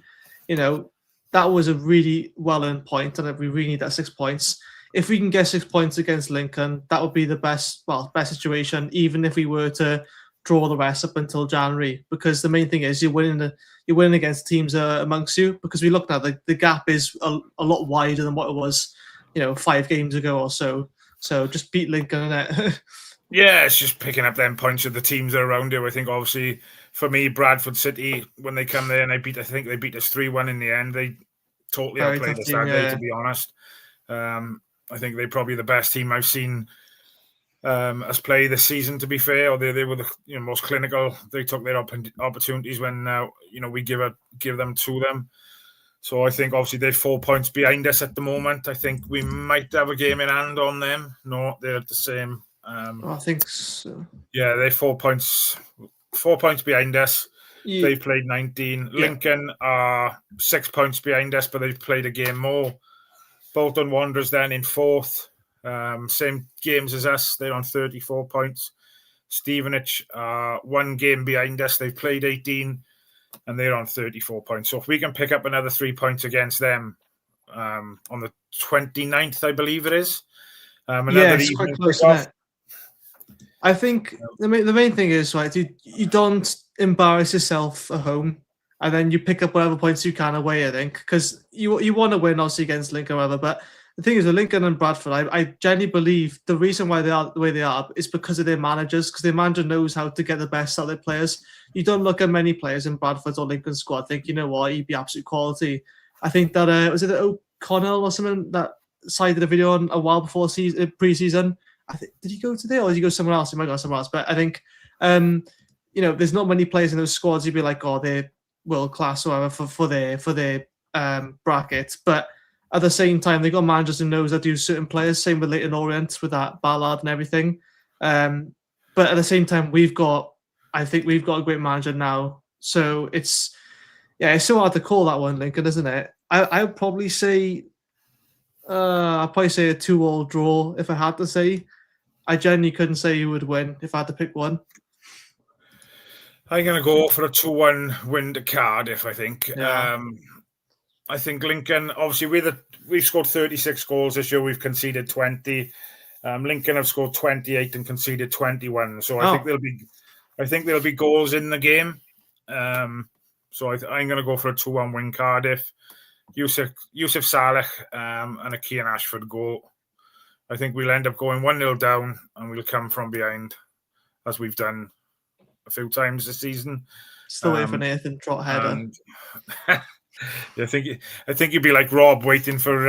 That was a really well-earned point, and we really need that 6 points. If we can get 6 points against Lincoln, that would be the best situation, even if we were to draw the rest up until January, because the main thing is you're winning against teams amongst you, because we look now, the gap is a lot wider than what it was 5 games ago or so. So just beat Lincoln, innit? Yeah, it's just picking up them points of the teams that are around you. I think obviously for me, Bradford City, when they come there and I think they beat us 3-1 in the end. They totally outplayed us that day, to be honest. I think they're probably the best team I've seen us play this season, to be fair. Or they were the most clinical. They took their opportunities when we give them to them. So I think obviously they're 4 points behind us at the moment. I think we might have a game in hand on them. No, they're at the same. I think so. Yeah, they're 4 points behind us. Yeah. They've played 19. Yeah. Lincoln are 6 points behind us, but they've played a game more. Bolton Wanderers then in 4th. Same games as us. They're on 34 points. Stevenage are 1 game behind us. They've played 18. And they're on 34 points. So if we can pick up another 3 points against them on the 29th, I believe it is. It's quite close, isn't it? I think the main thing is, right, you don't embarrass yourself at home, and then you pick up whatever points you can away, I think, because you want to win, obviously, against Lincoln or whatever, but the thing is, with Lincoln and Bradford, I genuinely believe the reason why they are the way they are is because of their managers, because their manager knows how to get the best out of their players. You don't look at many players in Bradford's or Lincoln's squad, think, you know what, he'd be absolute quality. I think that, was it O'Connell or something that cited a video on a while before pre-season? I think, did he go today or did he go somewhere else? He might go somewhere else. But I think, there's not many players in those squads you'd be like, oh, they're world class or whatever for their brackets. But at the same time, they've got managers who knows that do certain players. Same with Leyton Orient with that Ballard and everything. But at the same time, we've got I think we've got a great manager now. So it's so hard to call that one, Lincoln, isn't it? I would probably say I'd probably say a 2-2 draw if I had to say. I genuinely couldn't say who would win if I had to pick one. I'm going to go for a 2-1 win to Cardiff, I think. Yeah. I think Lincoln, obviously, we've scored 36 goals this year. We've conceded 20. Lincoln have scored 28 and conceded 21. So I think there'll be goals in the game. So I'm going to go for a 2-1 win Cardiff. Yusuf Saleh and a Kean Ashford goal. I think we'll end up going 1-0 down and we'll come from behind, as we've done a few times this season. Still waiting for Nathan Trott header. I think you'd be like Rob waiting for.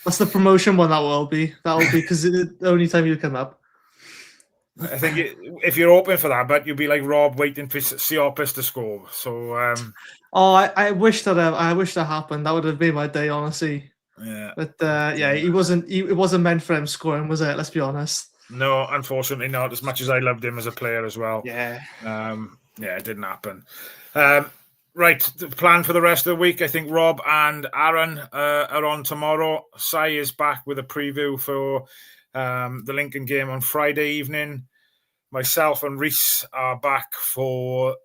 That's the promotion one. That will be because the only time you come up. I think if you're open for that, but you'd be like Rob waiting for Siopis to score. So. I wish that happened. That would have made my day, honestly. Yeah. But it wasn't meant for him scoring, was it? Let's be honest. No, unfortunately not. As much as I loved him as a player as well. Yeah. It didn't happen. Right, the plan for the rest of the week. I think Rob and Aaron are on tomorrow. Sai is back with a preview for the Lincoln game on Friday evening. Myself and Reese are back for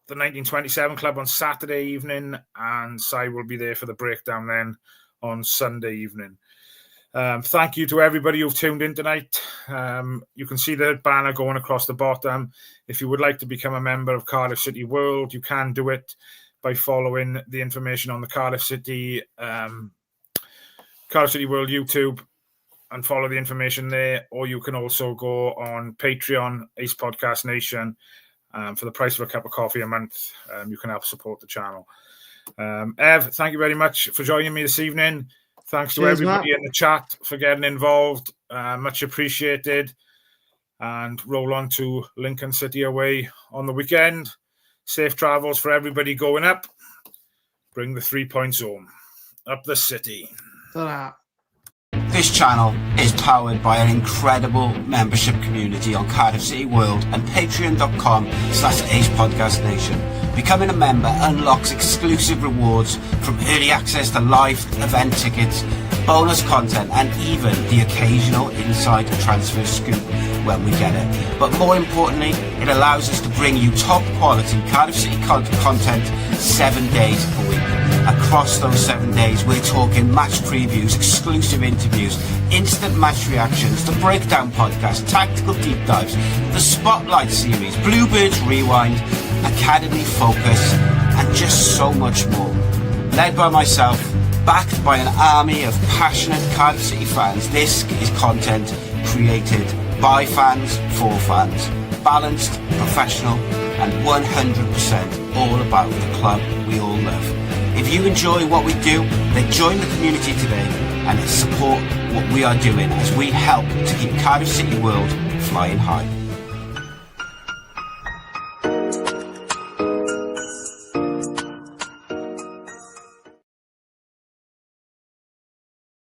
the 1927 Club on Saturday evening, and Sai will be there for the breakdown then on Sunday evening. Thank you to everybody who've tuned in tonight. You can see the banner going across the bottom. If you would like to become a member of Cardiff City World, you can do it by following the information on the Cardiff City World YouTube and follow the information there. Or you can also go on Patreon, Ace Podcast Nation. For the price of a cup of coffee a month, you can help support the channel. Ev, thank you very much for joining me this evening. Thanks to everybody in the chat for getting involved. Much appreciated. And roll on to Lincoln City away on the weekend. Safe travels for everybody going up. Bring the 3 points home. Up the city. Ta-da. This channel is powered by an incredible membership community on Cardiff City World and patreon.com/Ace Podcast Nation. Becoming a member unlocks exclusive rewards from early access to live event tickets, bonus content, and even the occasional inside transfer scoop when we get it. But more importantly, it allows us to bring you top quality Cardiff City content 7 days a week. Across those 7 days, we're talking match previews, exclusive interviews, instant match reactions, the breakdown podcast, tactical deep dives, the spotlight series, Bluebirds Rewind, Academy Focus, and just so much more. Led by myself, backed by an army of passionate Cardiff City fans, this is content created by fans for fans. Balanced, professional, and 100% all about the club we all love. If you enjoy what we do, then join the community today and support what we are doing as we help to keep Cardiff City World flying high.